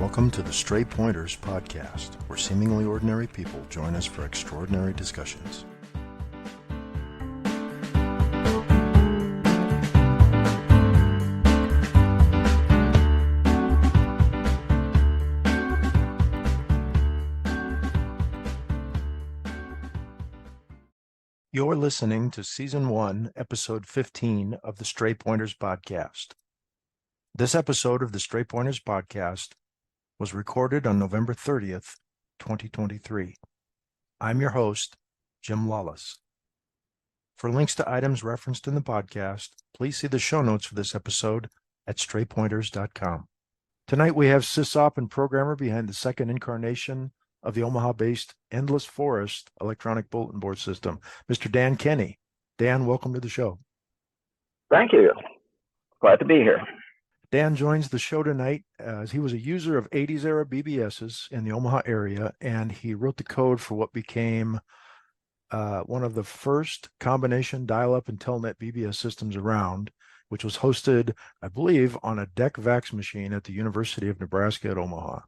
Welcome to the Stray Pointers podcast, where seemingly ordinary people join us for extraordinary discussions. You're listening to Season 1, Episode 15 of the Stray Pointers podcast. This episode of the Stray Pointers podcast was recorded on November 30th, 2023. I'm your host, Jim Lawless. For links to items referenced in the podcast, please see the show notes for this episode at straypointers.com. Tonight we have sysop and programmer behind the second incarnation of the Omaha-based Endless Forest electronic bulletin board system, Mr. Dan Kenny. Dan, welcome to the show. Thank you. Glad to be here. Dan joins the show tonight as he was a user of 80s era BBSs in the Omaha area, and he wrote the code for what became one of the first combination dial-up and Telnet BBS systems around, which was hosted, I believe, on a DEC VAX machine at the University of Nebraska at Omaha.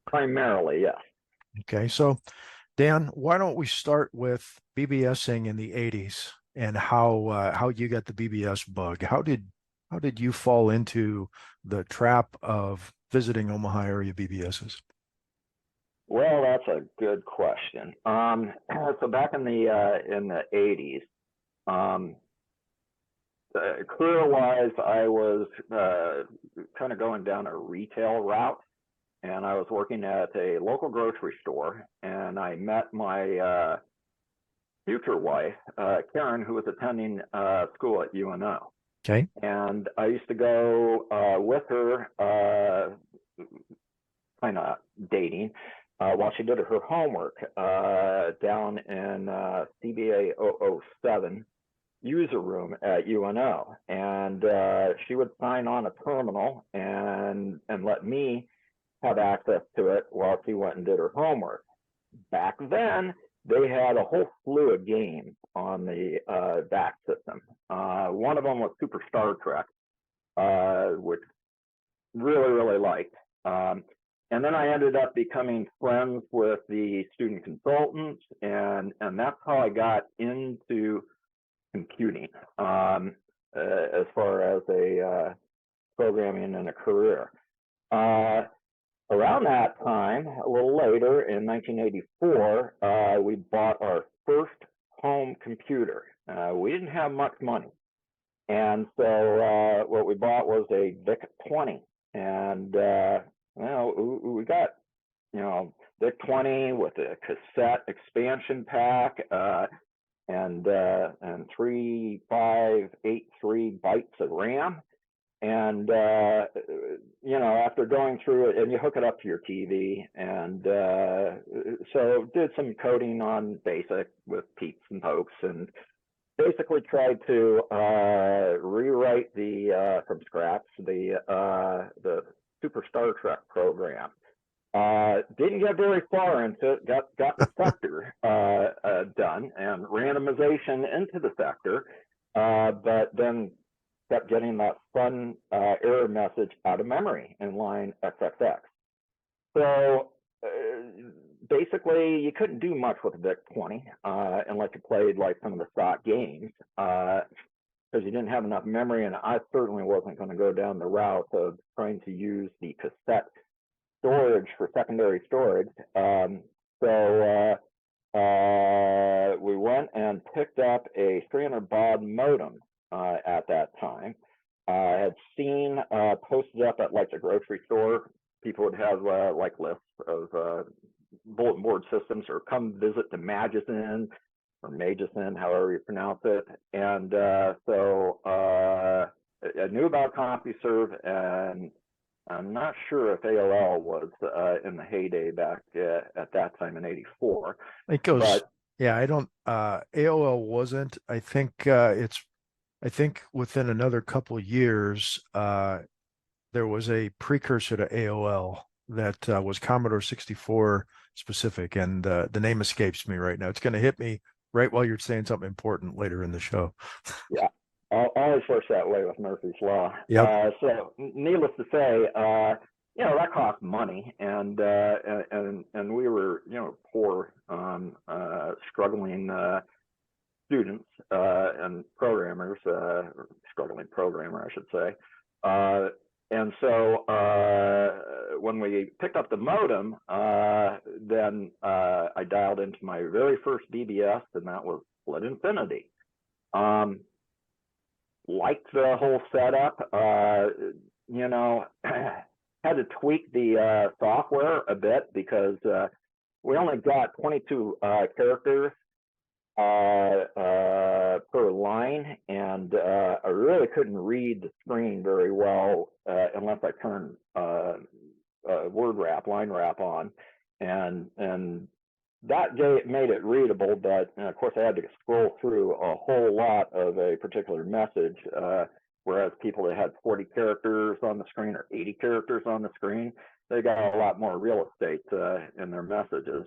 Primarily, yes. Okay, so Dan, why don't we start with BBSing in the 80s and how you got the BBS bug? How did you fall into the trap of visiting Omaha area BBSs? Well, that's a good question. So back in the 80s, career-wise, I was kind of going down a retail route, and I was working at a local grocery store, and I met my future wife, Karen, who was attending school at UNO. Okay. And I used to go with her, kind of dating, while she did her homework down in CBA 007 user room at UNO. And she would sign on a terminal and let me have access to it while she went and did her homework. Back then, they had a whole slew of games on the VAX system. One of them was Super Star Trek, which really liked. And then I ended up becoming friends with the student consultants, and that's how I got into computing as far as a programming and a career. Around that time, a little later in 1984, we bought our first home computer. We didn't have much money. And so what we bought was a VIC-20. And we got, VIC-20 with a cassette expansion pack and 3583 bytes of RAM. And, after going through it, and you hook it up to your TV, and so did some coding on BASIC with peeps and pokes, and basically tried to rewrite from scratch the Super Star Trek program. Didn't get very far into it, got the sector done, and randomization into the sector, but then kept getting that fun error message out of memory in line XXX. So basically, you couldn't do much with a VIC-20 unless you played like some of the stock games, because you didn't have enough memory, and I certainly wasn't going to go down the route of trying to use the cassette storage for secondary storage. So we went and picked up a 300 baud modem at that time. I had seen posted up at like the grocery store, people would have like lists of bulletin board systems, or come visit the Magazine or Magazine, however you pronounce it. And so I knew about CompuServe, and I'm not sure if AOL was in the heyday back at that time in '84. It goes, but, yeah, I don't, AOL wasn't. I think within another couple of years, there was a precursor to AOL that was Commodore 64 specific, and the name escapes me right now. It's going to hit me right while you're saying something important later in the show. Yeah, always works that way with Murphy's Law. Yep. So needless to say, that cost money, and we were, poor, struggling students and programmers, struggling programmer, I should say. And so when we picked up the modem, then I dialed into my very first BBS, and that was Split Infinity. Liked the whole setup, had to tweak the software a bit because we only got 22 characters per line, and I really couldn't read the screen very well unless I turned word wrap, line wrap on, and that made it readable, but of course I had to scroll through a whole lot of a particular message, whereas people that had 40 characters on the screen or 80 characters on the screen, they got a lot more real estate in their messages.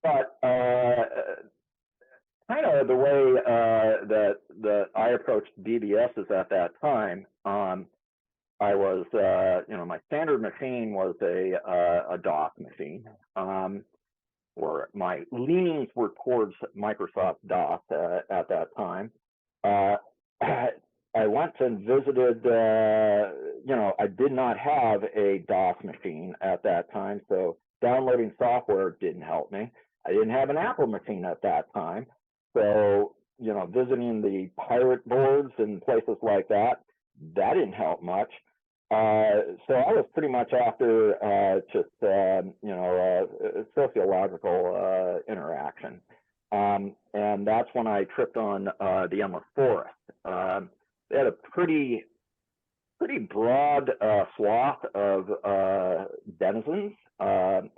But kind of the way that I approached BBSs at that time, I was, my standard machine was a DOS machine, or my leanings were towards Microsoft DOS at that time. I went and visited, I did not have a DOS machine at that time, so downloading software didn't help me. I didn't have an Apple machine at that time. So, visiting the pirate boards and places like that didn't help much. So I was pretty much after just, sociological interaction. And that's when I tripped on the Endless Forest. They had a pretty broad swath of denizens, and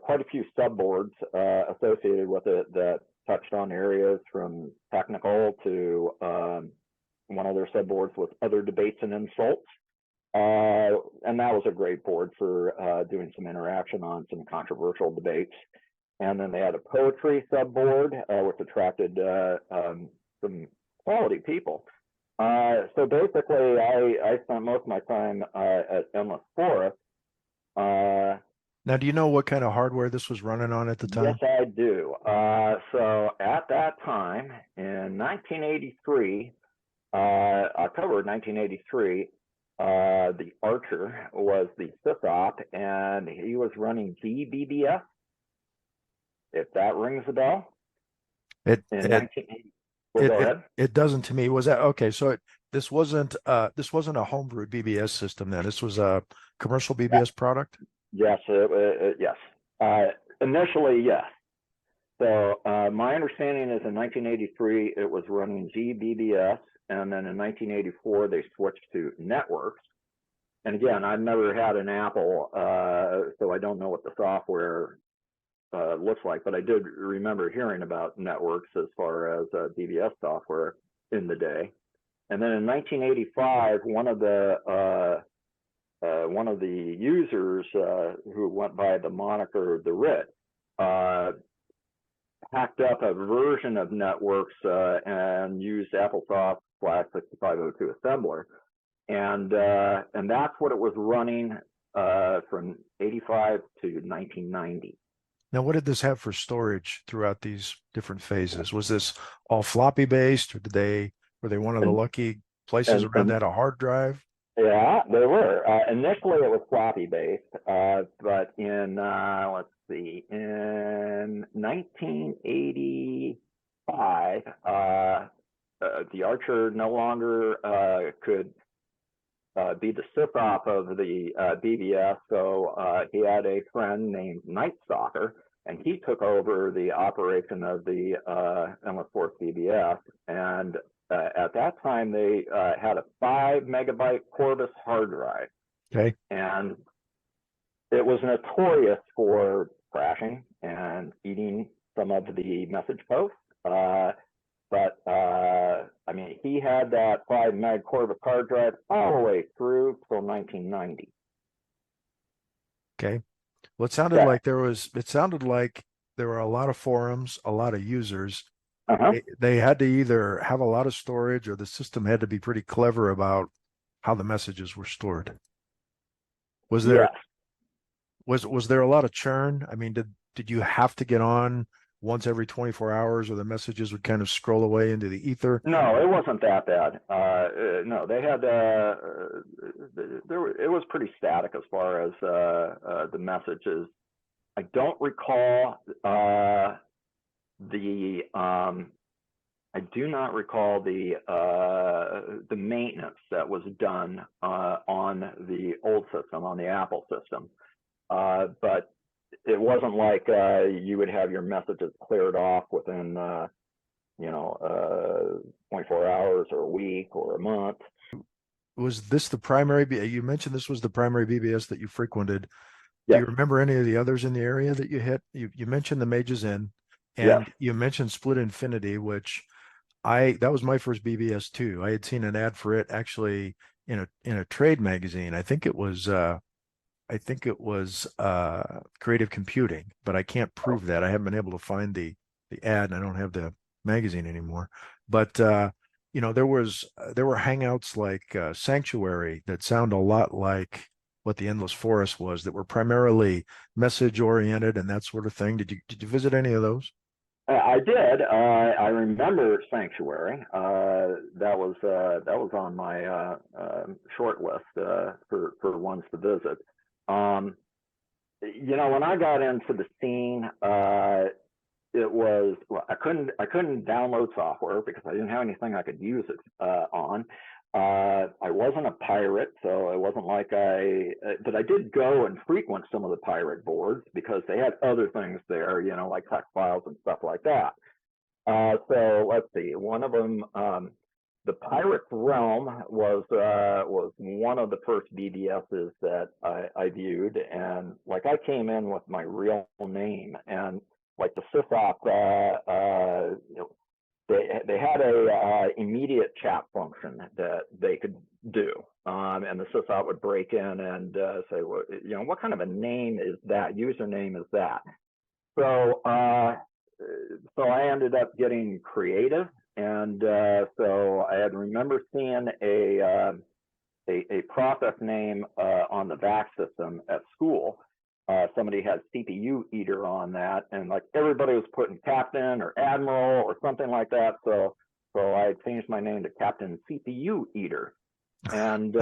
quite a few subboards associated with it that touched on areas from technical to one of their subboards was other debates and insults. And that was a great board for doing some interaction on some controversial debates. And then they had a poetry subboard, which attracted some quality people. So basically, I spent most of my time at Endless Forest. Now, do you know what kind of hardware this was running on at the time? Yes, I do. So at that time, in 1983, October 1983, the Archer was the sysop, and he was running BBS, if that rings a bell. It Well, go ahead. It doesn't to me. Was that okay? So this wasn't a homebrewed BBS system then. This was a commercial BBS product. Yes, yes. Initially, yes. So my understanding is in 1983 it was running GBBS, and then in 1984 they switched to networks. And again, I've never had an Apple, so I don't know what the software looks like, but I did remember hearing about networks as far as BBS software in the day. And then in 1985, one of the users who went by the moniker the Rit hacked up a version of networks and used AppleSoft /6502 assembler, and that's what it was running from 85 to 1990. Now, what did this have for storage throughout these different phases? Was this all floppy based, or were they one of the lucky places around that a hard drive? Yeah, they were. Initially, it was floppy based, but in in 1985, the Archer no longer could be the sysop of the BBS, so he had a friend named Night Stalker, and he took over the operation of the Endless Forest BBS. And at that time, they had a 5 megabyte Corvus hard drive. Okay. And it was notorious for crashing and eating some of the message posts. But I mean, he had that 5 meg Corvus hard drive all the way through till 1990. Okay. Well, it sounded like there were a lot of forums, a lot of users. They had to either have a lot of storage, or the system had to be pretty clever about how the messages were stored. Was there Yes. was there a lot of churn? I mean, did you have to get on once every 24 hours, or the messages would kind of scroll away into the ether? No, it wasn't that bad. No, they had it was pretty static as far as the messages. I don't recall the I do not recall the maintenance that was done on the old system, on the Apple system, but it wasn't like you would have your messages cleared off within 24 hours or a week or a month. Was this the primary? You mentioned this was the primary BBS that you frequented. Do Yes, you remember any of the others in the area that you hit? You mentioned the Mages Inn, yes. and you mentioned Split Infinity, which that was my first BBS too. I had seen an ad for it actually in a trade magazine. I think it was Creative Computing, but I can't prove that. I haven't been able to find the ad, and I don't have the magazine anymore. But there were hangouts like Sanctuary that sound a lot like what the Endless Forest was, that were primarily message oriented and that sort of thing. Did you visit any of those? I did. I remember Sanctuary. That was on my short list for ones to visit. Um, when I got into the scene, it was, well, I couldn't download software because I didn't have anything I could use it on. I wasn't a pirate, so it wasn't like but I did go and frequent some of the pirate boards because they had other things there, like text files and stuff like that. So let's see, one of them, the Pirate's Realm was one of the first BBSs that I viewed, and like I came in with my real name, and like the sysop, they had a immediate chat function that they could do, and the sysop would break in and say, well, what kind of a name is that? Username is that? So so I ended up getting creative, and so I had remember seeing a process name on the VAX system at school. Somebody had CPU Eater on that, and like everybody was putting Captain or Admiral or something like that. So I changed my name to Captain CPU Eater, and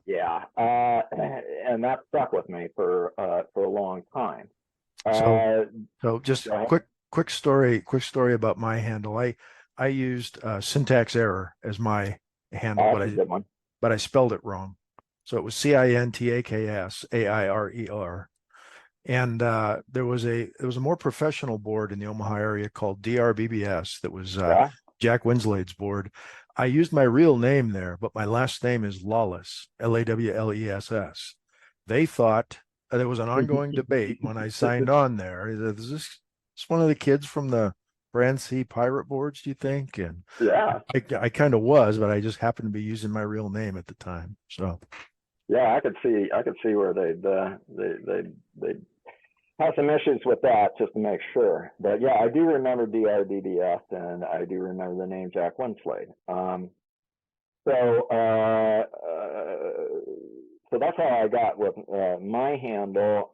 yeah, and that stuck with me for a long time. So Uh, so just Go ahead. quick story about my handle. I used syntax error as my handle, That's a good one. but I spelled it wrong. So it was CINTAKSAIRER. And there was a more professional board in the Omaha area called DRBBS that was Yeah. Jack Winslade's board. I used my real name there, but my last name is Lawless, Lawless. They thought there was an ongoing debate when I signed on there. Is this one of the kids from the Brand C pirate boards, do you think? And Yeah. I kind of was, but I just happened to be using my real name at the time. So Yeah, I could see where they'd have some issues with that just to make sure. But yeah, I do remember DRBBS, and I do remember the name Jack Winslade. So so that's how I got with my handle.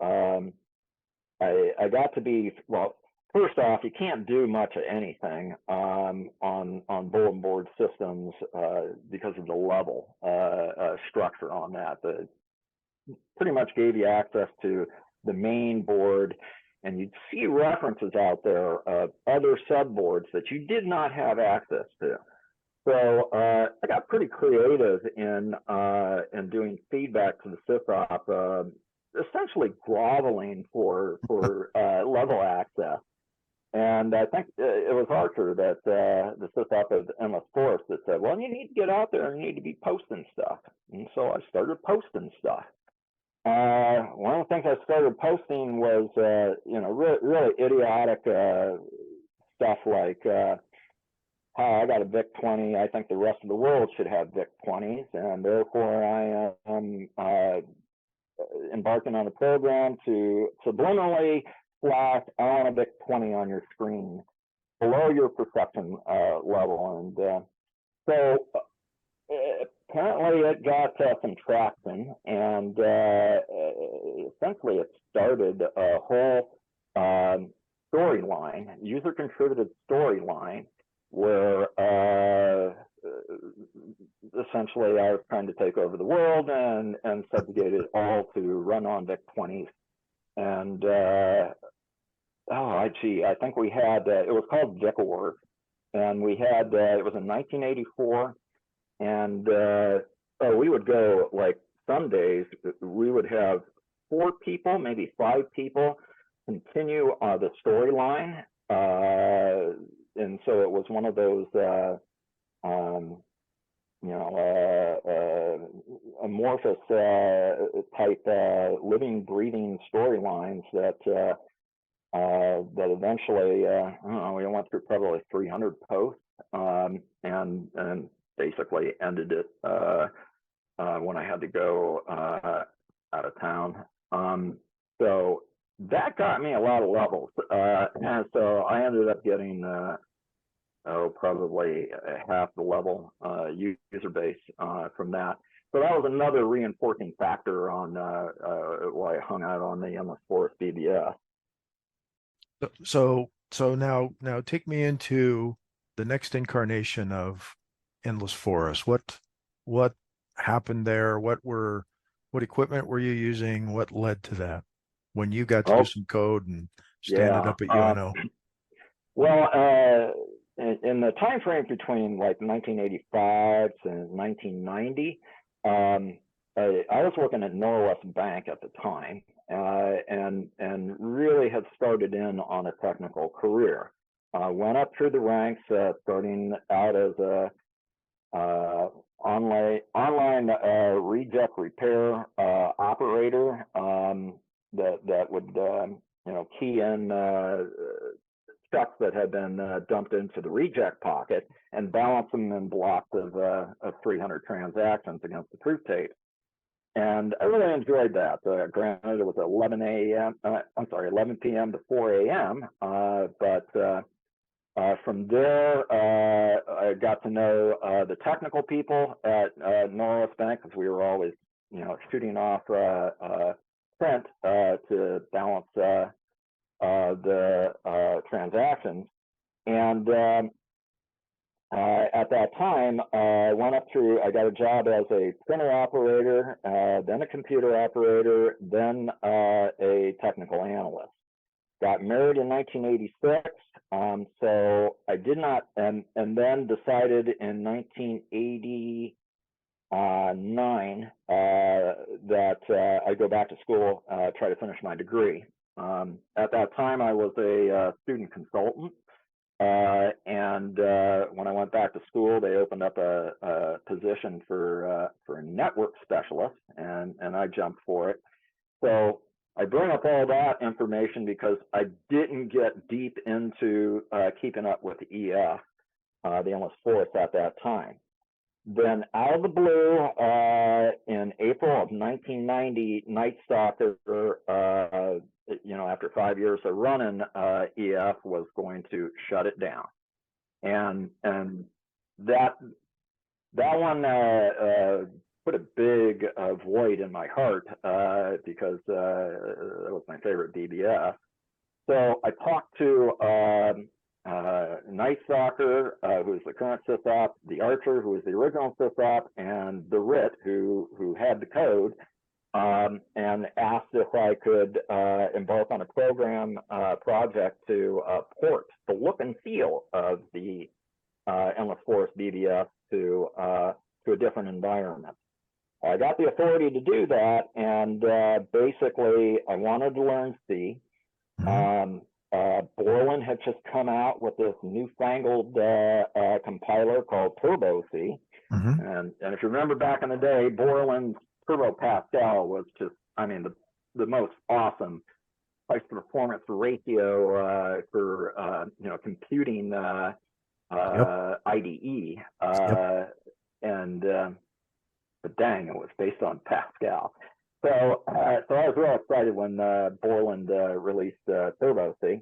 I got to be, well, first off, you can't do much of anything on bulletin board systems because of the level structure on that. Pretty much gave you access to the main board, and you'd see references out there of other subboards that you did not have access to. So I got pretty creative in doing feedback to the SysOp, essentially groveling for level access. And I think it was Archer that the SysOp of Endless Forest that said, "Well, you need to get out there and you need to be posting stuff." And so I started posting stuff. One of the things I started posting was, really idiotic stuff like. I got a VIC 20. I think the rest of the world should have VIC 20s, and therefore I am embarking on a program to subliminally flash I want a VIC 20 on your screen below your perception level. And so apparently it got some traction, and essentially it started a whole storyline, user-contributed storyline, where essentially I was trying to take over the world and subjugate it all to run on VIC-20s. And I think we had, it was called VIC Wars, and we had, it was in 1984, and we would go, like, some days we would have 4 people, maybe 5 people, continue the storyline, and so it was one of those amorphous type living, breathing storylines that eventually we went through probably 300 posts, and basically ended it when I had to go out of town. So that got me a lot of levels, and so I ended up getting probably half the level user base from that. So that was another reinforcing factor on why I hung out on the Endless Forest BBS. So now take me into the next incarnation of Endless Forest. What happened there? What equipment were you using? What led to that when you got to do some code and stand it up at UNO? Well, in the time frame between like 1985 to 1990, I was working at Norwest Bank at the time, and really had started in on a technical career. Went up through the ranks, starting out as a online reject repair operator that would key in checks that had been dumped into the reject pocket and balance them in blocks of 300 transactions against the truth tape. And I really enjoyed that. Granted, it was 11 p.m. to 4 a.m. But from there, I got to know the technical people at Norwest Bank, because we were always, shooting off print to balance the transactions. And at that time, I got a job as a printer operator, then a computer operator, then a technical analyst. Got married in 1986, so I did not, and then decided in 1989 that I'd go back to school, try to finish my degree. At that time, I was a student consultant, and when I went back to school, they opened up a position for a network specialist, and I jumped for it. So I bring up all that information because I didn't get deep into keeping up with the EF, the Endless Forest, at that time. Then out of the blue, in April of 1990, Night Stalker, after 5 years of running EF, was going to shut it down, and that one put a big void in my heart, because that was my favorite BBS. So I talked to Night Stalker, who's the current sysop, the Archer, who was the original sysop, and the RIT, who had the code, and asked if I could embark on a program project to port the look and feel of the Endless Forest BBS to a different environment. I got the authority to do that, and basically I wanted to learn C. Borland had just come out with this newfangled compiler called Turbo C. And if you remember back in the day, Borland's Turbo Pascal was just, the most awesome price to performance ratio for computing IDE. But dang, it was based on Pascal. So I was real excited when Borland released Turbo C.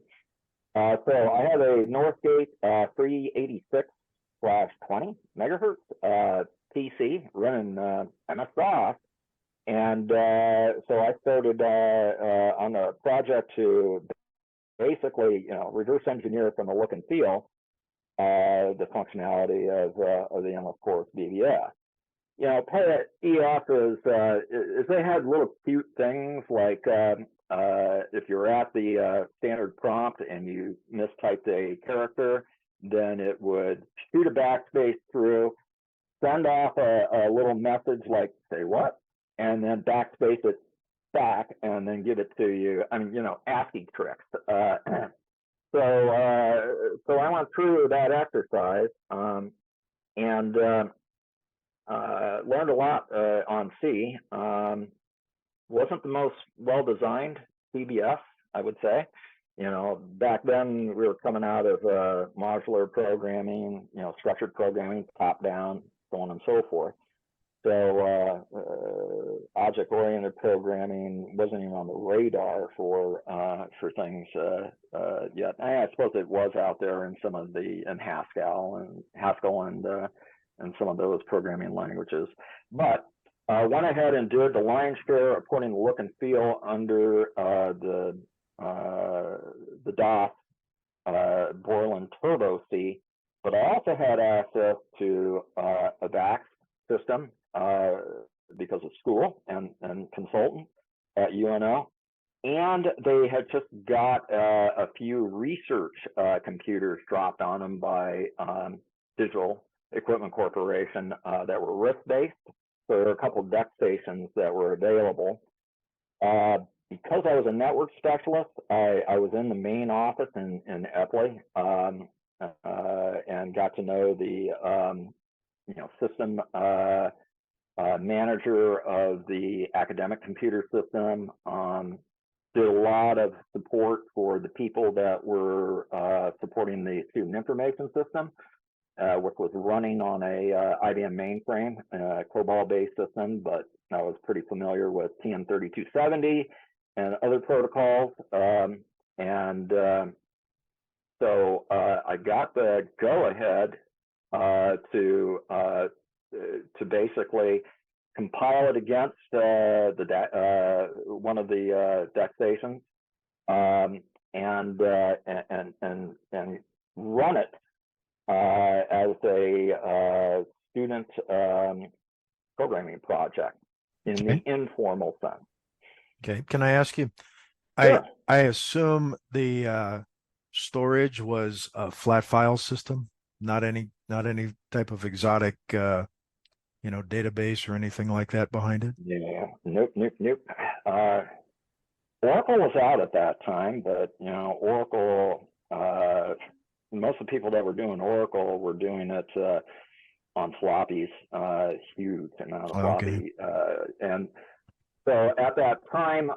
So I have a Northgate 386/20 megahertz PC PC running MS-DOS. And so I started on a project to basically, reverse engineer from the look and feel the functionality of the endless course BBS. Part of EF is they had little cute things like if you're at the standard prompt and you mistyped a character, then it would shoot a backspace through, send off a little message like, say what? And then backspace it back and then give it to you. ASCII tricks. So I went through that exercise and learned a lot on C. Wasn't the most well-designed BBS, I would say. Back then we were coming out of modular programming, structured programming, top-down, so on and so forth. So object-oriented programming wasn't even on the radar for things yet. I suppose it was out there in some of in Haskell and some of those programming languages. But went ahead and did the lion's share of putting the look and feel under the DOS Borland Turbo C. But I also had access to a VAX system because of school and consultant at UNO. And they had just got a few research computers dropped on them by Digital Equipment Corporation that were RISC-based. So there were a couple of DEC stations that were available. Because I was a network specialist, I was in the main office in Epley and got to know the system manager of the academic computer system. Did a lot of support for the people that were supporting the student information system, which was running on a IBM mainframe, COBOL-based system, but I was pretty familiar with TN3270 and other protocols. So I got the go-ahead to basically compile it against one of the DEC stations and run it as a student programming project in the informal sense. Okay. Can I ask you? Sure. I assume the storage was a flat file system, not any type of exotic database or anything like that behind it. Yeah. Nope. Oracle was out at that time, but Oracle. Most of the people that were doing Oracle were doing it on floppies, huge amount of floppy, and so at that time,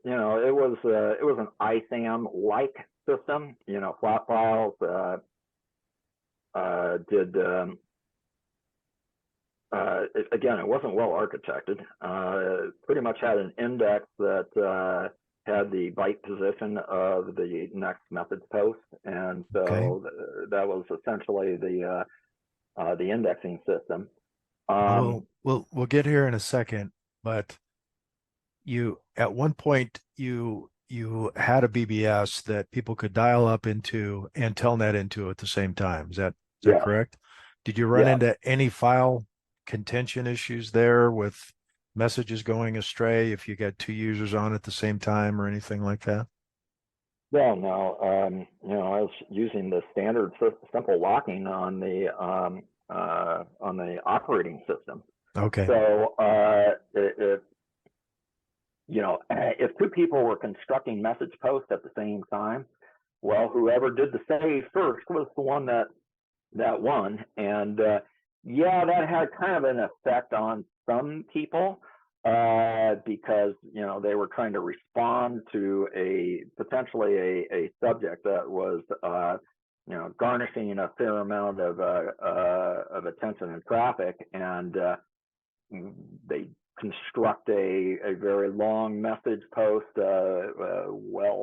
it was an ISAM-like system. Flat files again, it wasn't well architected. Pretty much had an index that had the byte position of the next methods post, and so that was essentially the indexing system. We'll get here in a second, but at one point you had a BBS that people could dial up into and Telnet into at the same time. Is that correct? Did you run into any file contention issues there with messages going astray if you got two users on at the same time or anything like that? Well, no. I was using the standard simple locking on the operating system. Okay. So if two people were constructing message posts at the same time, well, whoever did the save first was the one that won. And that had kind of an effect on some people because they were trying to respond to potentially a subject that was garnishing a fair amount of attention and traffic, and they construct a very long message post,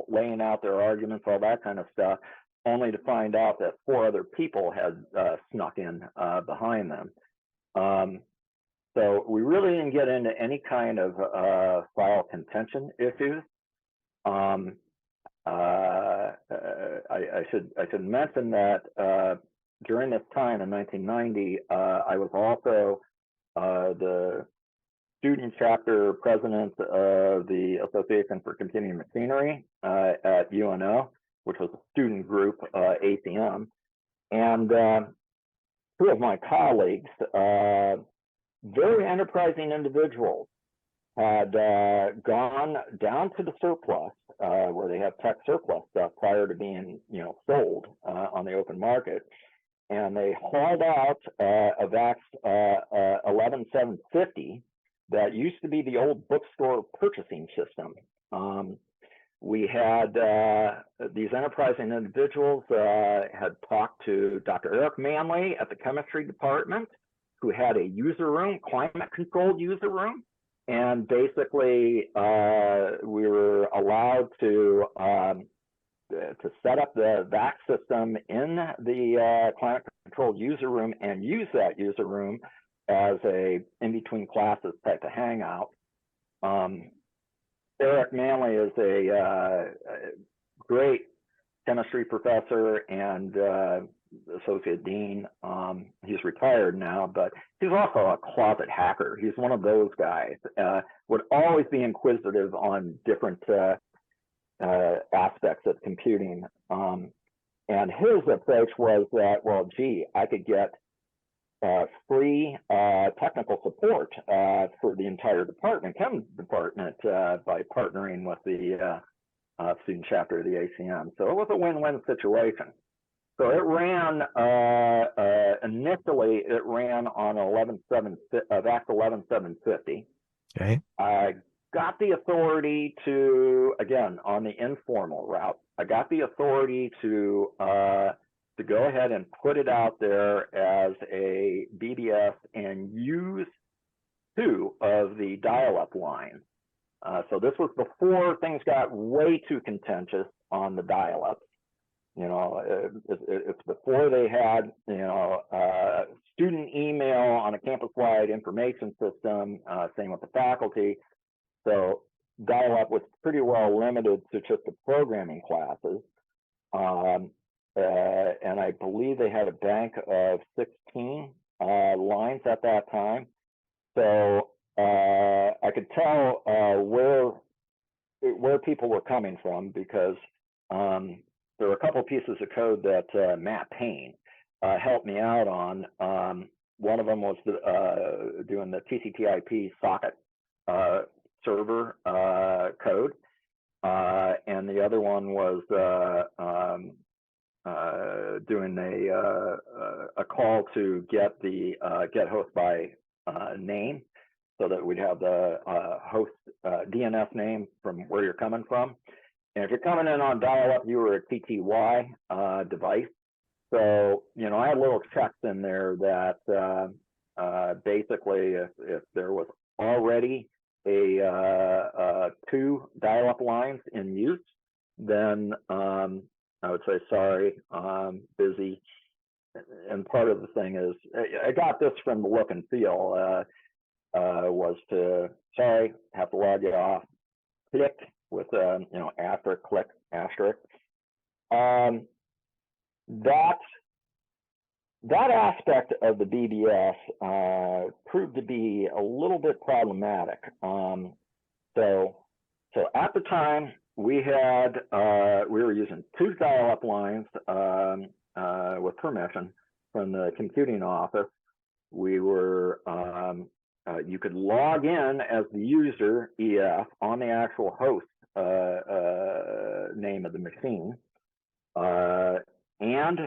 laying out their arguments, all that kind of stuff. only to find out that 4 other people had snuck in behind them. So we really didn't get into any kind of file contention issues. I should mention that during this time in 1990, I was also the student chapter president of the Association for Computing Machinery at UNO, which was a student group, ACM. And 2 of my colleagues, very enterprising individuals, had gone down to the surplus, where they have tech surplus stuff prior to being, sold on the open market, and they hauled out a VAX 11750 that used to be the old bookstore purchasing system. We had these enterprising individuals had talked to Dr. Eric Manley at the chemistry department, who had a user room, climate-controlled user room, and basically we were allowed to set up the VAX system in the climate-controlled user room and use that user room as a in-between classes type of hangout. Eric Manley is a great chemistry professor and associate dean. He's retired now, but he's also a closet hacker. He's one of those guys. Would always be inquisitive on different aspects of computing. And his approach was that, well, gee, I could get free technical support for the entire department, chem department, by partnering with the student chapter of the ACM. So it was a win-win situation. So it ran, initially it ran on VAX 11750. Okay. I got the authority to, again, on the informal route, I got the authority to go ahead and put it out there as a BBS and use 2 of the dial-up lines. So this was before things got way too contentious on the dial-ups. It's before they had, student email on a campus-wide information system, same with the faculty. So dial-up was pretty well limited to just the programming classes. And I believe they had a bank of 16 lines at that time. So I could tell where people were coming from, because there were a couple pieces of code that Matt Payne helped me out on. One of them was doing the TCP/IP socket server code, and the other one was doing a call to get the get host by name, so that we'd have the host DNS name from where you're coming from. And if you're coming in on dial-up, you were a TTY device. So, I had little checks in there that basically if there was already a 2 dial-up lines in use, then I would say, sorry, I'm busy. And part of the thing is, I got this from the look and feel, was to, sorry, have to log you off, click with, asterisk, click, asterisk. That aspect of the BBS proved to be a little bit problematic. So at the time, we were using 2 dial-up lines with permission from the computing office. We were you could log in as the user EF on the actual host name of the machine, and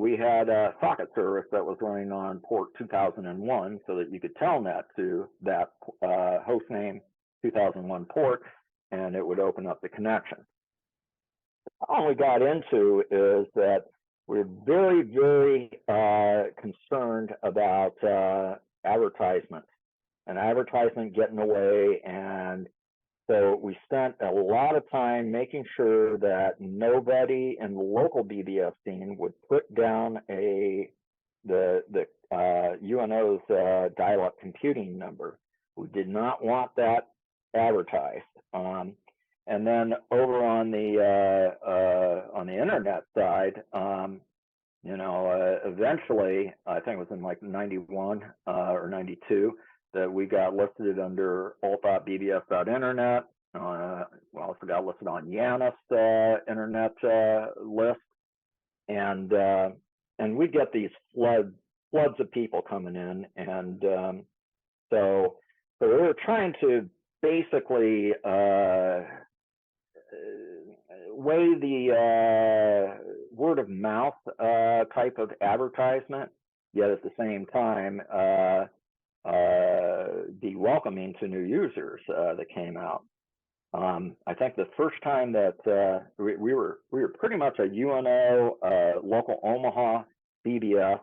we had a socket service that was running on port 2001, so that you could telnet to that host name 2001 port, and it would open up the connection. All we got into is that we're very, very concerned about advertisement getting away, and So we spent a lot of time making sure that nobody in the local BBS scene would put down the UNO's dial-up computing number. We did not want that advertised. And then over on the internet side, eventually, I think it was in like 91 or 92, that we got listed under all.bbs.internet. We also got listed on Yanis internet list, and we get these floods of people coming in, and so we were trying to basically weigh the word of mouth type of advertisement, yet at the same time be welcoming to new users that came out. I think the first time that we were pretty much a UNO local Omaha BBS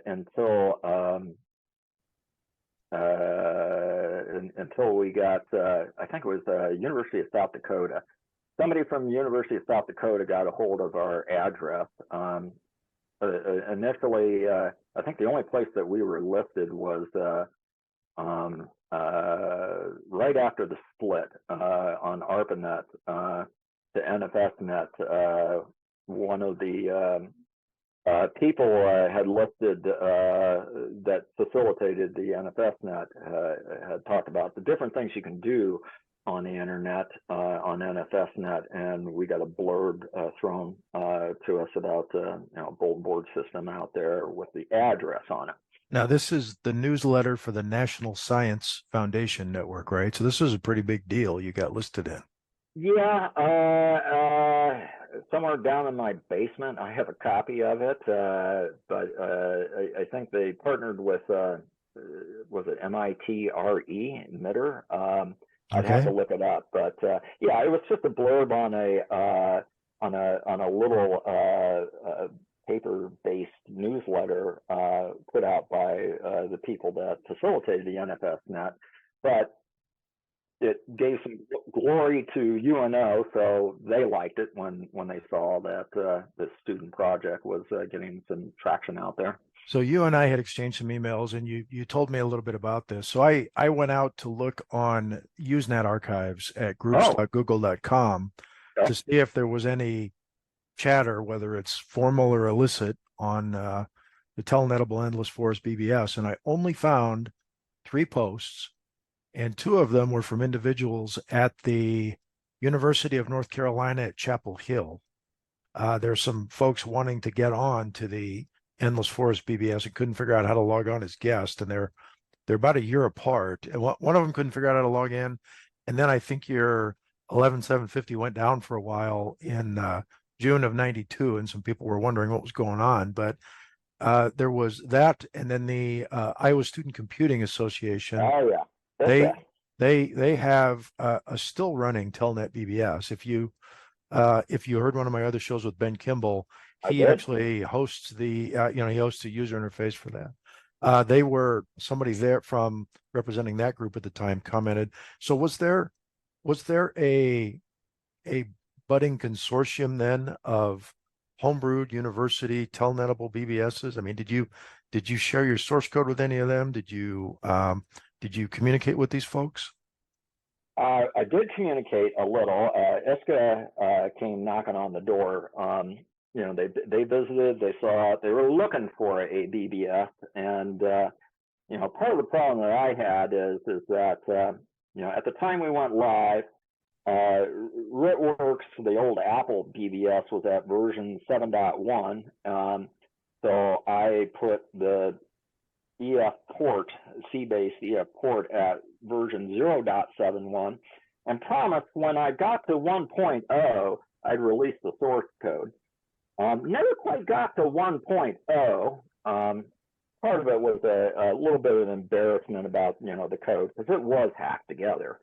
until we got I think it was University of South Dakota. Somebody from the University of South Dakota got a hold of our address. Initially, I think the only place that we were listed was right after the split on ARPANET to NFSNet. One of the people had listed that facilitated the NFSNet had talked about the different things you can do on the internet on NFSNet, and we got a blurb thrown to us about bulletin board system out there with the address on it. Now, this is the newsletter for the National Science Foundation Network, right? So this is a pretty big deal you got listed in. Yeah, somewhere down in my basement, I have a copy of it, but I think they partnered with, was it MITRE, emitter? I'd have to look it up, but yeah, it was just a blurb on a little paper-based newsletter put out by the people that facilitated the NFSNet, but it gave some glory to UNO, so they liked it when they saw that the student project was getting some traction out there. So you and I had exchanged some emails, and you told me a little bit about this. So I went out to look on Usenet archives at groups.google.com to see if there was any chatter, whether it's formal or illicit, on the Telnetable Endless Forest BBS, and I only found 3 posts, and 2 of them were from individuals at the University of North Carolina at Chapel Hill. There's some folks wanting to get on to the Endless Forest BBS and couldn't figure out how to log on as guest, and they're about a year apart. And one of them couldn't figure out how to log in, and then I think your 11750 went down for a while in June of 92, and some people were wondering what was going on. But there was that, and then the Iowa Student Computing Association. Oh yeah, they have a still running Telnet BBS. If you heard one of my other shows with Ben Kimball, he actually hosts the he hosts a user interface for that. They were somebody there from representing that group at the time commented. So was there a budding consortium then of homebrewed university telnetable BBSs? I mean, did you share your source code with any of them? Did you communicate with these folks? I did communicate a little. ISCA came knocking on the door. They visited, they saw it, they were looking for a BBS, and part of the problem that I had is that at the time we went live, RitWorks, the old Apple BBS, was at version 7.1. So I put the EF port, C-based EF port, at version 0.71 and promised when I got to 1.0, I'd release the source code. Never quite got to 1.0. Part of it was a little bit of an embarrassment about the code, because it was hacked together.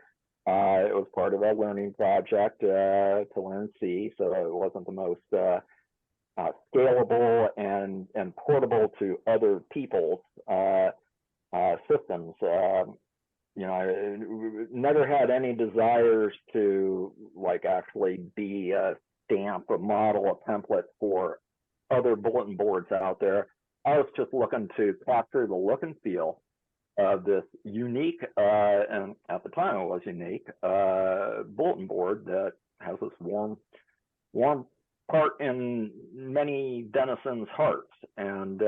It was part of a learning project to learn C, so it wasn't the most scalable and portable to other people's systems. I never had any desires to like actually be a stamp, a model, a template for other bulletin boards out there. I was just looking to capture the look and feel of this unique, and at the time it was unique, bulletin board that has this warm part in many denizens' hearts. And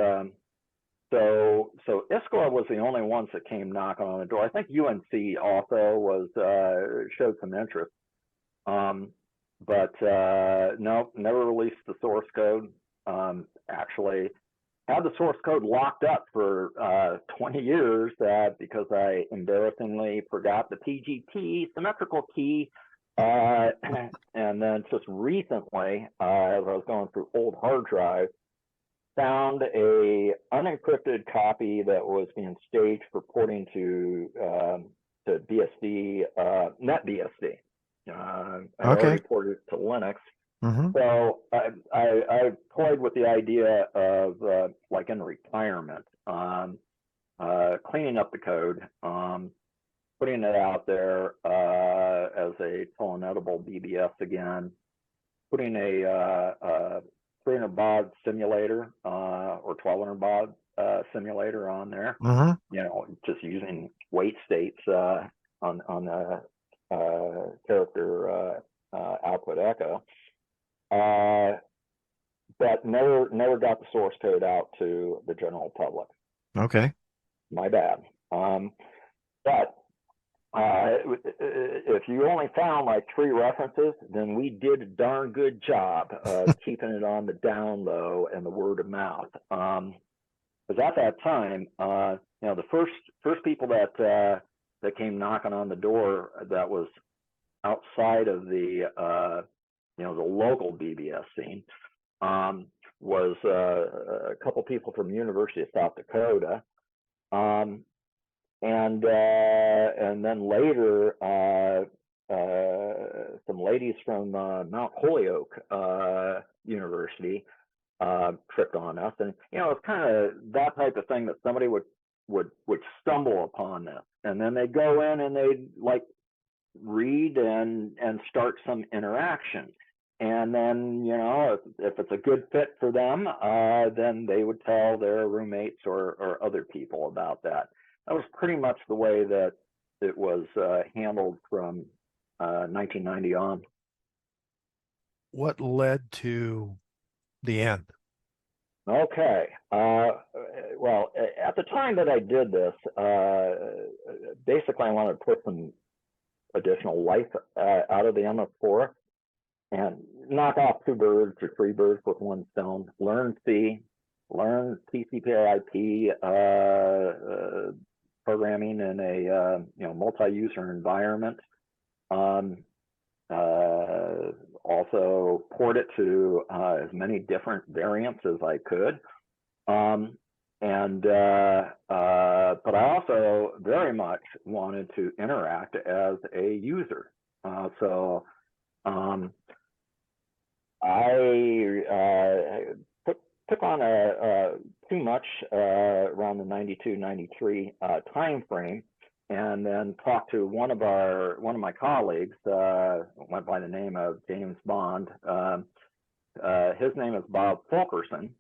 so ISCOR was the only ones that came knocking on the door. I think UNC also showed some interest, but no, never released the source code. Actually, had the source code locked up for 20 years because I embarrassingly forgot the PGP symmetrical key. And then just recently, as I was going through old hard drives, found a unencrypted copy that was being staged for porting to BSD, NetBSD. I already ported it to Linux. Mm-hmm. So I toyed with the idea of like in retirement, cleaning up the code, putting it out there as a telnetable BBS again, putting a 300 baud simulator or 1200 baud simulator on there. Mm-hmm. Just using wait states on the character output echo. But never got the source code out to the general public. Okay. My bad. But if you only found like 3 references, then we did a darn good job of keeping it on the down low and the word of mouth. Because at that time, the first people that came knocking on the door that was outside of the the local BBS scene was a couple people from University of South Dakota. And then later, some ladies from Mount Holyoke University tripped on us, and it's kind of that type of thing that somebody would stumble upon this, and then they'd go in and they'd like read and start some interaction. And then, if it's a good fit for them, then they would tell their roommates or other people about that. That was pretty much the way that it was handled from 1990 on. What led to the end? Okay. Well, at the time that I did this, basically I wanted to put some additional life out of the MS4 and knock off 2 birds or 3 birds with 1 stone. Learn C, learn TCP/IP programming in a multi-user environment. Also port it to as many different variants as I could. But I also very much wanted to interact as a user. So I took on too much around the 92, 93 time frame, and then talked to one of my colleagues, went by the name of James Bond. His name is Bob Fulkerson.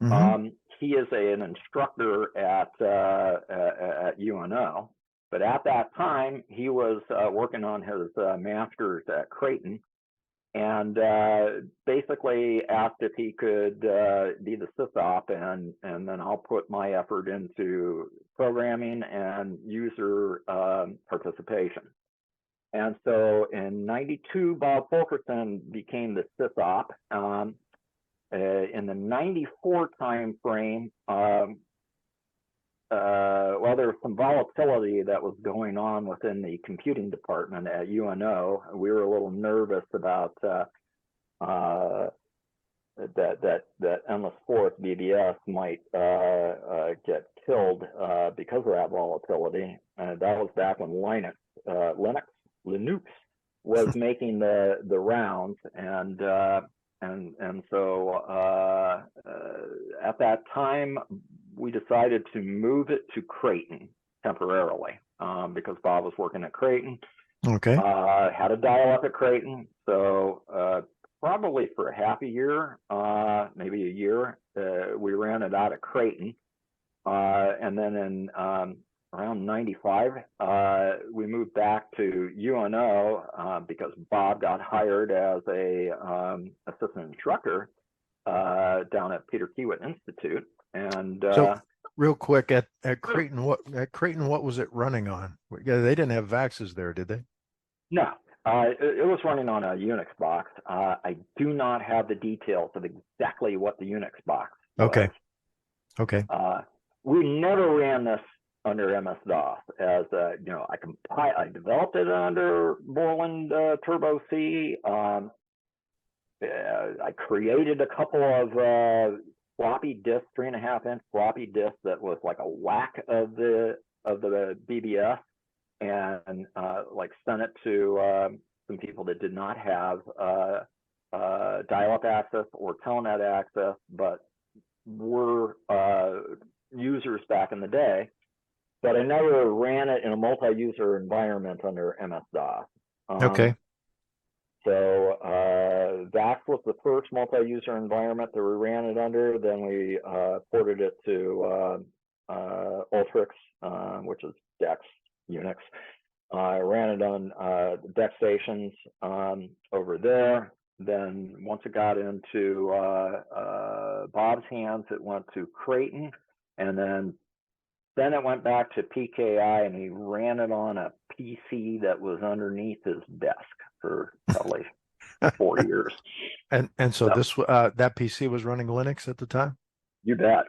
Mm-hmm. He is an instructor at UNO, but at that time he was working on his master's at Creighton, and basically asked if he could be the sysop, and then I'll put my effort into programming and user participation. And so in 92, Bob Fulkerson became the sysop. In the 94 time frame, well, there was some volatility that was going on within the computing department at UNO. We were a little nervous about that MS4 BBS might get killed because of that volatility. That was back when Linux was making the rounds, and so at that time we decided to move it to Creighton temporarily. because Bob was working at Creighton. Okay. Had a dial-up at Creighton, so probably for a half a year, maybe a year, we ran it out of Creighton. And then in around 95, we moved back to UNO because Bob got hired as a assistant instructor down at Peter Kiewit Institute. And so real quick, at Creighton, what was it running on? Yeah, they didn't have VAXs there, did they? No, it was running on a Unix box. I do not have the details of exactly what the Unix box was. Okay. Okay. We never ran this under MS-DOS. As I developed it under Borland Turbo C. I created a couple of floppy disks, 3.5-inch floppy disks that was like a whack of the BBS, and like sent it to some people that did not have dial-up access or Telnet access, but were users back in the day. But I never ran it in a multi-user environment under MS-DOS. Okay. So VAX was the first multi-user environment that we ran it under. Then we ported it to Ultrix, which is DEC Unix. I ran it on DEC stations over there. Then once it got into Bob's hands, it went to Creighton, and then it went back to PKI, and he ran it on a PC that was underneath his desk for probably 4 years. And so this that PC was running Linux at the time? You bet.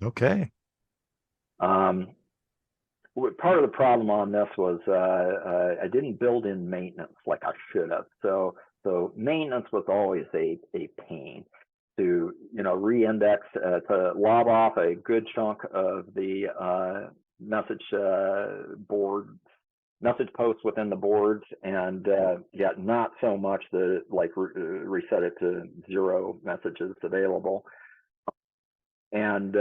Okay. Part of the problem on this was I didn't build in maintenance like I should have. So maintenance was always a pain to re-index, to lob off a good chunk of the message posts within the boards, and yet not so much to like reset it to 0 messages available. And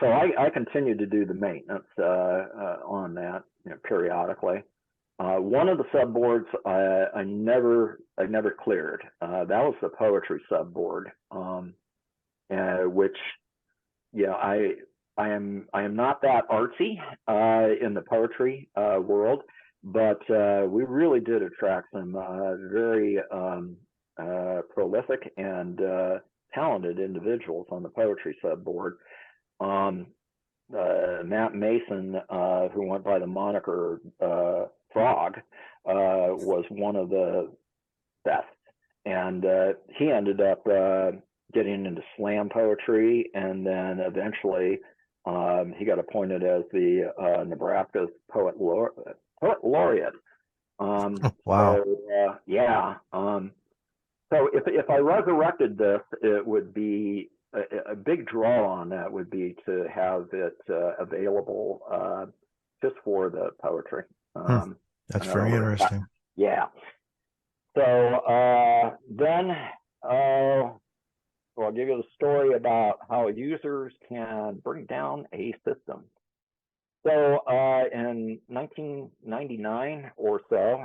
so I continued to do the maintenance on that periodically. One of the subboards I never cleared. That was the poetry subboard, which I am not that artsy in the poetry world, but we really did attract some very prolific and talented individuals on the poetry subboard. Matt Mason, who went by the moniker Frog, was one of the best, and he ended up getting into slam poetry, and then eventually he got appointed as the Nebraska's poet laureate. Wow. So, yeah. So if I resurrected this, it would be a big draw on that would be to have it available just for the poetry. That's very interesting. Yeah. So then I'll give you the story about how users can bring down a system. So in 1999 or so,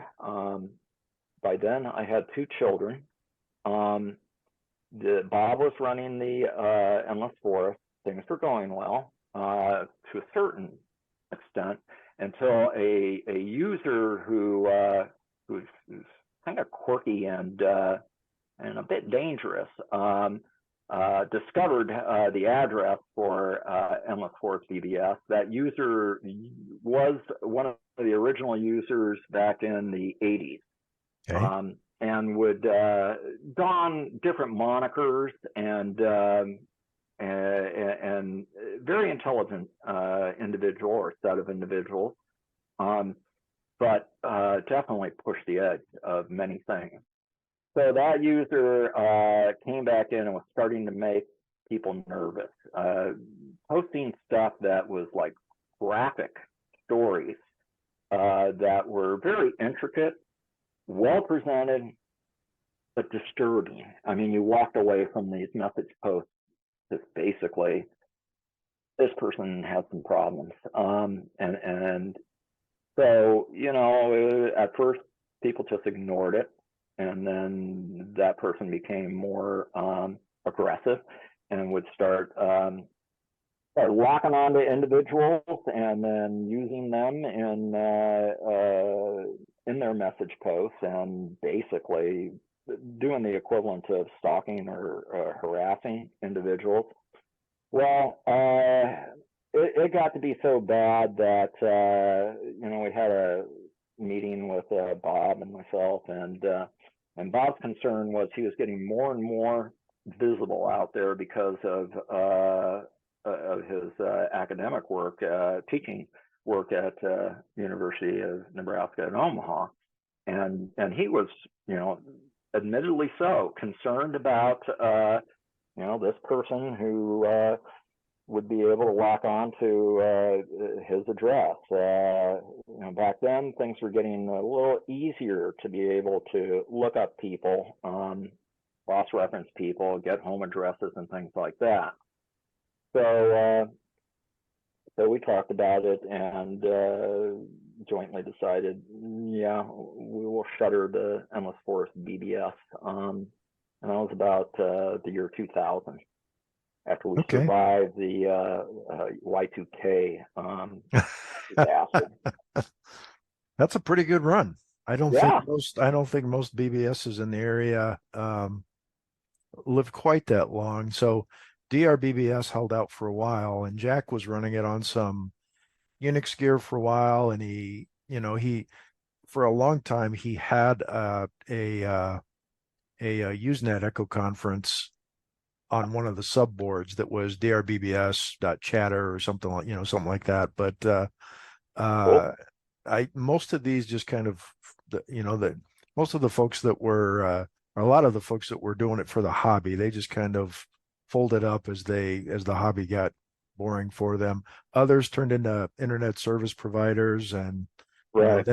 by then I had 2 children. Bob was running the Endless Forest. Things were going well to a certain extent until a user who's kind of quirky and a bit dangerous discovered the address for Endless Forest BBS. That user was one of the original users back in the 80s. Okay. And would don different monikers and very intelligent individual or set of individuals, but definitely pushed the edge of many things. So that user came back in and was starting to make people nervous, posting stuff that was like graphic stories that were very intricate, well presented, but disturbing. I mean, you walked away from these message posts just basically, this person has some problems, and So, at first people just ignored it. And then that person became more aggressive and would start locking onto individuals and then using them in their message posts and basically doing the equivalent of stalking or harassing individuals. Well, it got to be so bad that we had a meeting with Bob and myself, and Bob's concern was he was getting more and more visible out there because of his academic work, teaching work at University of Nebraska in Omaha, and he was, admittedly so, concerned about this person who would be able to lock on to his address. Back then, things were getting a little easier to be able to look up people, cross-reference people, get home addresses, and things like that. So we talked about it and jointly decided, yeah, we will shutter the Endless Forest BBS. And that was about the year 2000. After we survived the Y2K disaster. That's a pretty good run. I don't Yeah. think most BBSs in the area live quite that long. So DRBBS held out for a while, and Jack was running it on some Unix gear for a while, and he for a long time he had a Usenet Echo conference on one of the subboards that was drbbs.chatter or something like that. But Cool. most of these just kind of, most of the folks that were, a lot of the folks that were doing it for the hobby, they just kind of folded up as the hobby got boring for them. Others turned into internet service providers, and right.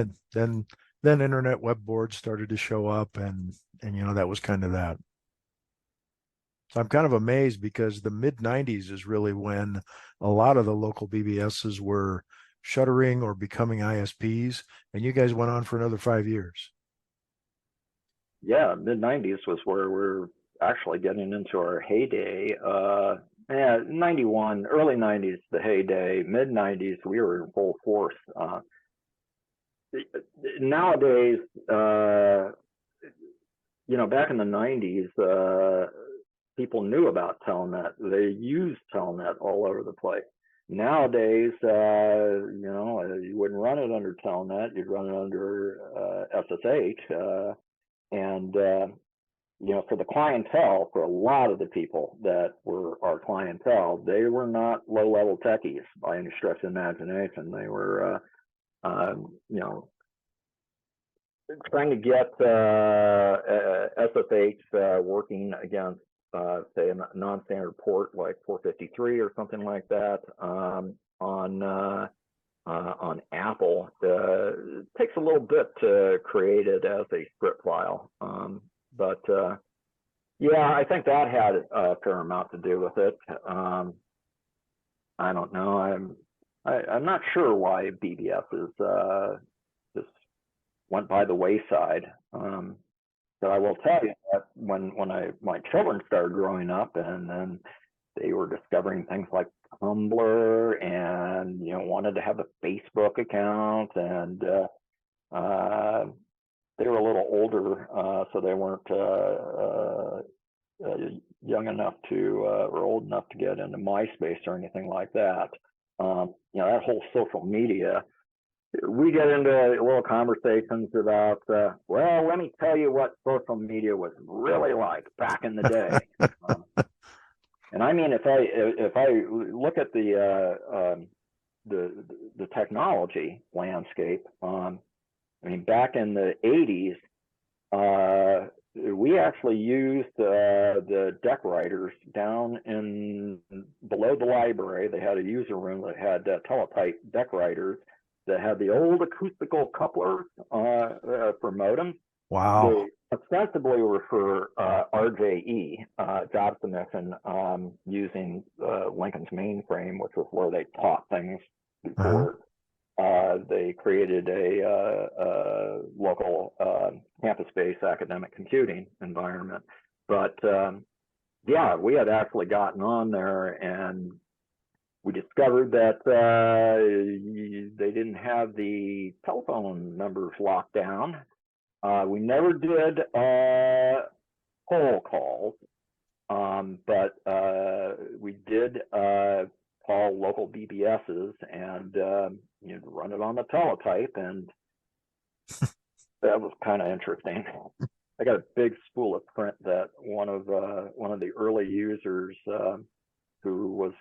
Then internet web boards started to show up, and that was kind of that. So I'm kind of amazed because the mid 90s is really when a lot of the local BBSs were shuttering or becoming ISPs, and you guys went on for another 5 years. Yeah, mid 90s was where we're actually getting into our heyday. 91, early 90s, the heyday. Mid 90s, we were in full force. Nowadays, back in the 90s, people knew about Telnet. They used Telnet all over the place. Nowadays, you wouldn't run it under Telnet. You'd run it under SSH. And for the clientele, for a lot of the people that were our clientele, they were not low-level techies by any stretch of the imagination. They were, trying to get SSH working against, say, a non-standard port like 453 or something like that on Apple. It takes a little bit to create it as a script file, but yeah, I think that had a fair amount to do with it. I don't know. I'm not sure why BBS is just went by the wayside. But I will tell you that when my children started growing up, and then they were discovering things like Tumblr, and wanted to have a Facebook account, and they were a little older, so they weren't young enough to or old enough to get into MySpace or anything like that. That whole social media, we get into little conversations about, well, let me tell you what social media was really like back in the day. And I mean, if I look at the technology landscape, I mean, back in the 80s, we actually used the deck writers down in below the library. They had a user room that had teletype deck writers that had the old acoustical couplers for modems. Wow. They ostensibly were for RJE, job submission, using Lincoln's mainframe, which was where they taught things before they created a local campus-based academic computing environment. But yeah, we had actually gotten on there, and we discovered that they didn't have the telephone numbers locked down. We never did poll calls, but we did call local BBSs and run it on the teletype, and that was kind of interesting. I got a big spool of print that one of the early users who was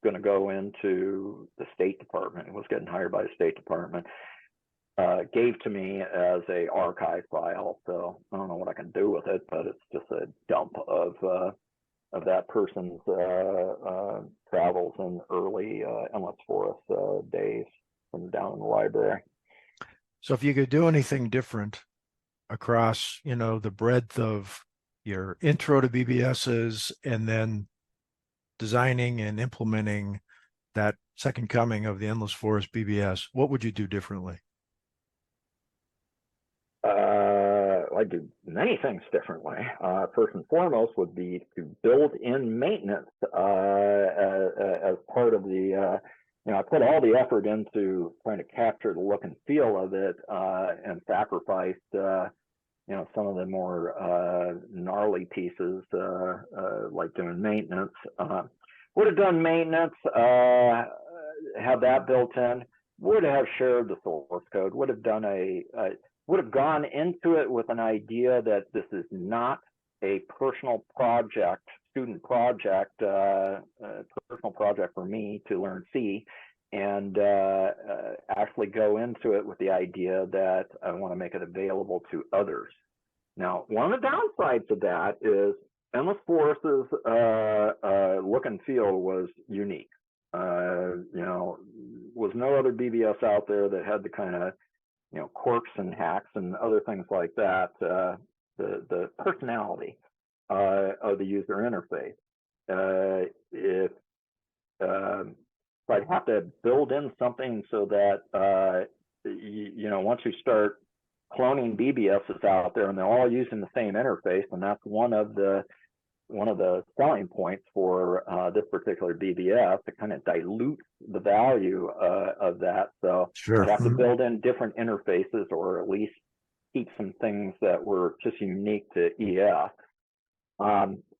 going to go into the State Department, was getting hired by the State Department, gave to me as a archive file. So I don't know what I can do with it, but it's just a dump of that person's travels in early Endless Forest days from down in the library. So if you could do anything different across, the breadth of your intro to BBSs and then designing and implementing that second coming of the Endless Forest BBS, what would you do differently? I'd do many things differently. First and foremost would be to build in maintenance as part of the, I put all the effort into trying to capture the look and feel of it and sacrificed, some of the more gnarly pieces like doing maintenance. Would have done maintenance, have that built in, would have shared the source code, would have done would have gone into it with an idea that this is not a personal project, student project, personal project for me to learn C, and actually go into it with the idea that I want to make it available to others. Now, one of the downsides of that is Endless Forest's look and feel was unique. Was no other BBS out there that had the kind of quirks and hacks and other things like that, the personality of the user interface. If I'd have to build in something so that, once you start cloning BBSs out there and they're all using the same interface, and that's one of the selling points for this particular BBS, to kind of dilute the value of that. So Sure. I'd have to build in different interfaces, or at least keep some things that were just unique to EF.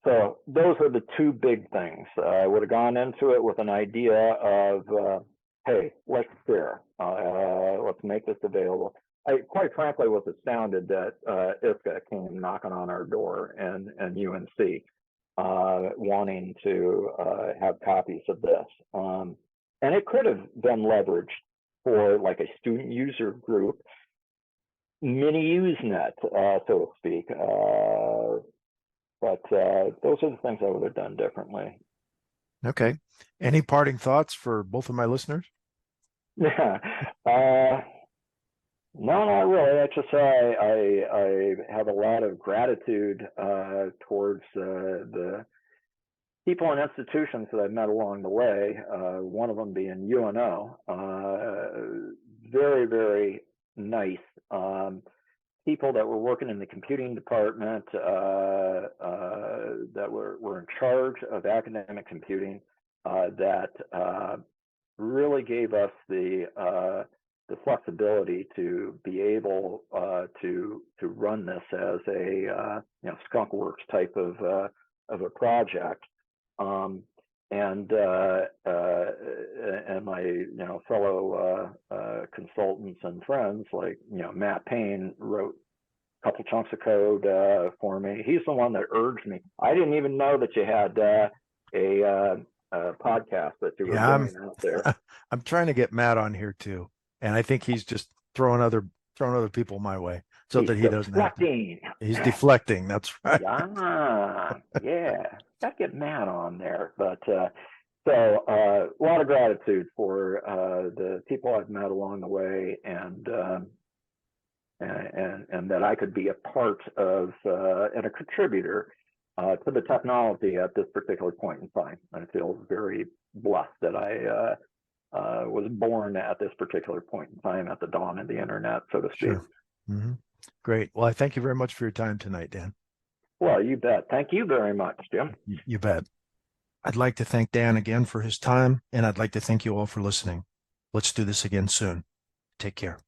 So those are the two big things. I would have gone into it with an idea of, hey, let's share. Let's make this available. I quite frankly was astounded that ISCA came knocking on our door and UNC wanting to have copies of this. And it could have been leveraged for like a student user group, mini Usenet, so to speak. But those are the things I would have done differently. Okay. Any parting thoughts for both of my listeners? Yeah. No, not really. I just I have a lot of gratitude towards the people and institutions that I've met along the way. One of them being UNO. Very, very nice people that were working in the computing department that were in charge of academic computing that really gave us the flexibility to be able to run this as a skunkworks type of a project, and my fellow consultants and friends like Matt Payne wrote a couple chunks of code for me. He's the one that urged me. I didn't even know that you had a podcast that you were doing out there. I'm trying to get Matt on here too, and I think he's just throwing other people my way so that he doesn't have to. He's deflecting. That's right. Yeah. Got to get Matt on there. But so a lot of gratitude for the people I've met along the way, and that I could be a part of and a contributor to the technology at this particular point in time. I feel very blessed that I was born at this particular point in time at the dawn of the internet, so to speak. Sure. Mm-hmm. Great. Well, I thank you very much for your time tonight, Dan. Well, you bet. Thank you very much, Jim. You bet. I'd like to thank Dan again for his time, and I'd like to thank you all for listening. Let's do this again soon. Take care.